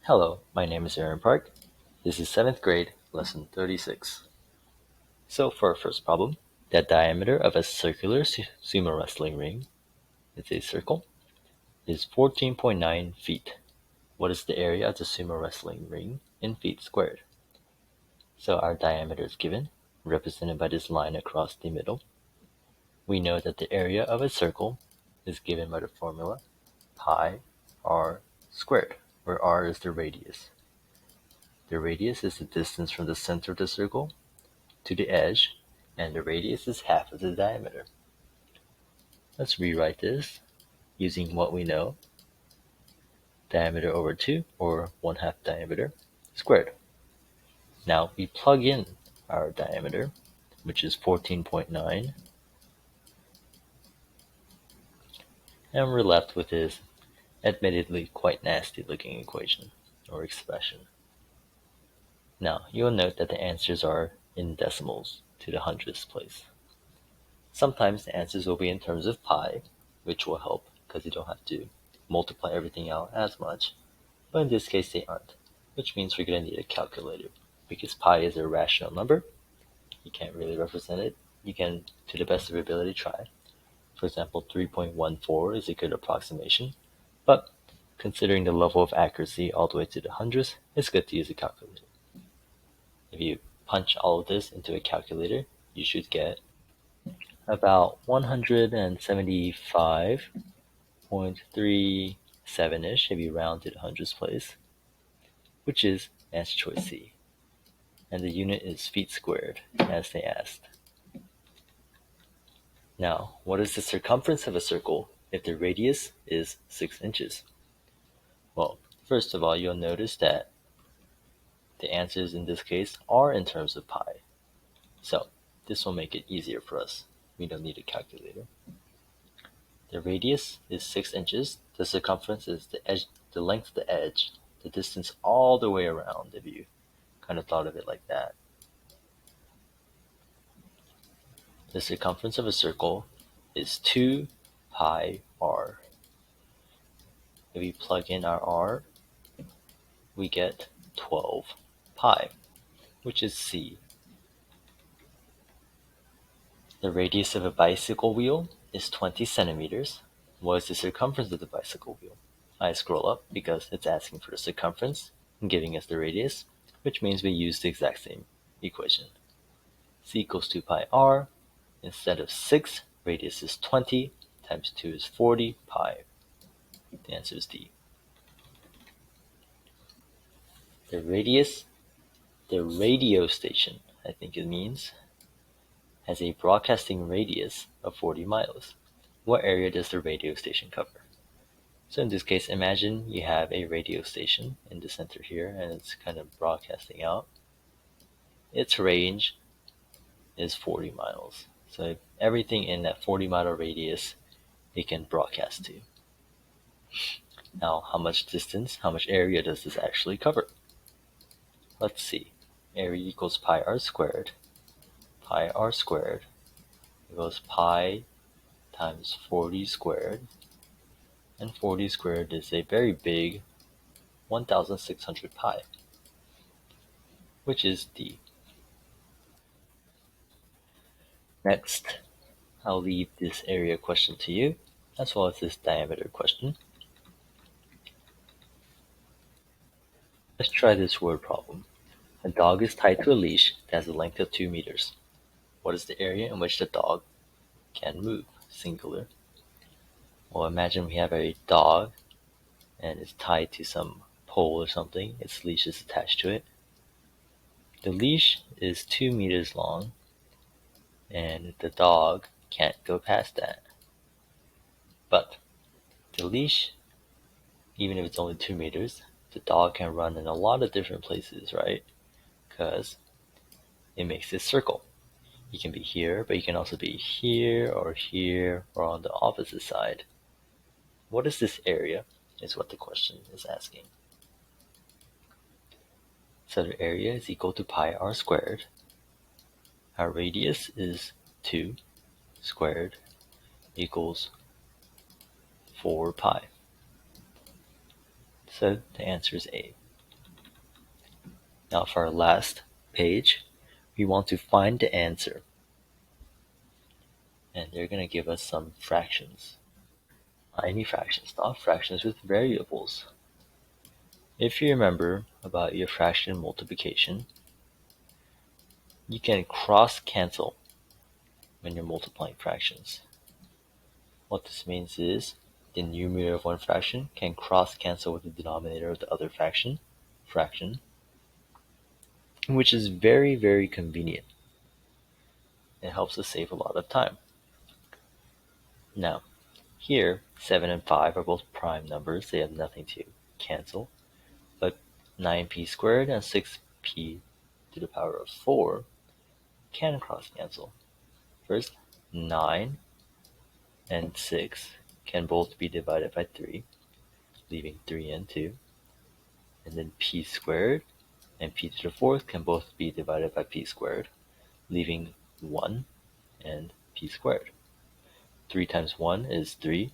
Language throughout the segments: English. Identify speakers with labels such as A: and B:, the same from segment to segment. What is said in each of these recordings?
A: Hello, my name is Aaron Park. This is 7th grade, lesson 36. So for our first problem, the diameter of a circular sumo wrestling ring, it's a circle, is 14.9 feet. What is the area of the sumo wrestling ring in feet squared? So our diameter is given, represented by this line across the middle. We know that the area of a circle is given by the formula pi r squared, where r is the radius. The radius is the distance from the center of the circle to the edge, and the radius is half of the diameter. Let's rewrite this using what we know, diameter over 2, or 1/2 diameter, squared. Now we plug in our diameter, which is 14.9, and we're left with this admittedly quite nasty looking equation, or expression. Now you'll note that the answers are in decimals to the hundredths place. Sometimes the answers will be in terms of pi, which will help because you don't have to multiply everything out as much, but in this case they aren't, which means we're going to need a calculator. Because pi is a rational number, you can't really represent it. You can, to the best of your ability, try. For example, 3.14 is a good approximation, but considering the level of accuracy all the way to the hundredths, it's good to use a calculator. If you punch all of this into a calculator, you should get about 175.37-ish if you round to the hundredths place, which is answer choice C. And the unit is feet squared, as they asked. Now, what is the circumference of a circle if the radius is 6 inches? Well, first of all, you'll notice that the answers in this case are in terms of pi. So, this will make it easier for us. We don't need a calculator. The radius is 6 inches. The circumference is the length of the edge, the distance all the way around, if you kind of thought of it like that. The circumference of a circle is 2 pi r. If we plug in our r, we get 12 pi, which is C. The radius of a bicycle wheel is 20 centimeters. What is the circumference of the bicycle wheel? I scroll up because it's asking for the circumference and giving us the radius, which means we use the exact same equation. C equals 2 pi r. Instead of 6, radius is 20, times 2 is 40 pi. The answer is D. The radio station, I think it means, has a broadcasting radius of 40 miles. What area does the radio station cover? So in this case, imagine you have a radio station in the center here, and it's kind of broadcasting out. Its range is 40 miles. So everything in that 40-mile radius, it can broadcast to. Now, how much area does this actually cover? Let's see. Area equals pi r squared. Pi r squared equals pi times 40 squared. And 40 squared is a very big 1,600 pi, which is D. Next, I'll leave this area question to you, as well as this diameter question. Let's try this word problem. A dog is tied to a leash that has a length of 2 meters. What is the area in which the dog can move? Singular. Well, imagine we have a dog and it's tied to some pole or something. Its leash is attached to it. The leash is 2 meters long, and the dog can't go past that. But the leash, even if it's only 2 meters, the dog can run in a lot of different places, right? Because it makes this circle. You can be here, but you can also be here, or on the opposite side. What is this area, is what the question is asking. So the area is equal to pi r squared. Our radius is 2 squared equals 4 pi. So the answer is A. Now for our last page, we want to find the answer. And they're going to give us some fractions. Any fractions, not fractions with variables. If you remember about your fraction multiplication, you can cross-cancel when you're multiplying fractions. What this means is the numerator of one fraction can cross-cancel with the denominator of the other fraction, which is very, very convenient. It helps us save a lot of time. Now, here, 7 and 5 are both prime numbers. They have nothing to cancel. But 9p squared and 6p to the power of 4 can cross-cancel. First, 9 and 6 can both be divided by 3, leaving 3 and 2. And then p squared and p to the fourth can both be divided by p squared, leaving 1 and p squared. 3 times 1 is 3,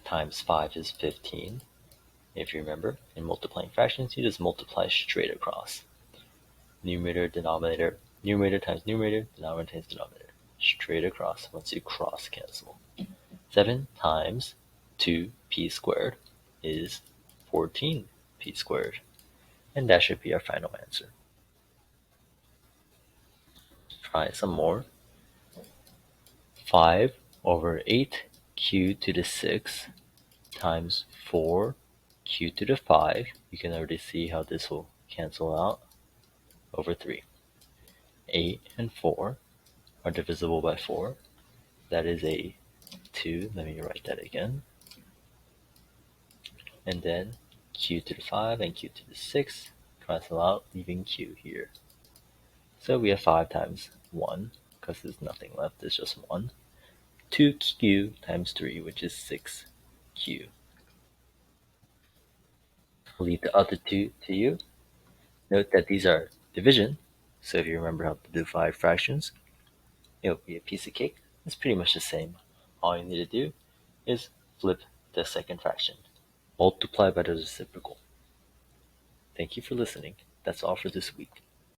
A: times 5 is 15. If you remember, in multiplying fractions, you just multiply straight across. Numerator, denominator, numerator times numerator, denominator times denominator. Straight across once you cross cancel. 7 times 2p squared is 14p squared. And that should be our final answer. Try some more. 5 over 8q to the 6 times 4q to the 5. You can already see how this will cancel out over 3. 8 and 4 are divisible by 4. That is a 2. Let me write that again. And then q to the 5 and q to the 6 cancel out, leaving q here. So we have 5 times 1, because there's nothing left, there's just 1. 2q times 3, which is 6q. I'll leave the other two to you. Note that these are division, so if you remember how to divide fractions, it'll be a piece of cake. It's pretty much the same. All you need to do is flip the second fraction. Multiply by the reciprocal. Thank you for listening. That's all for this week.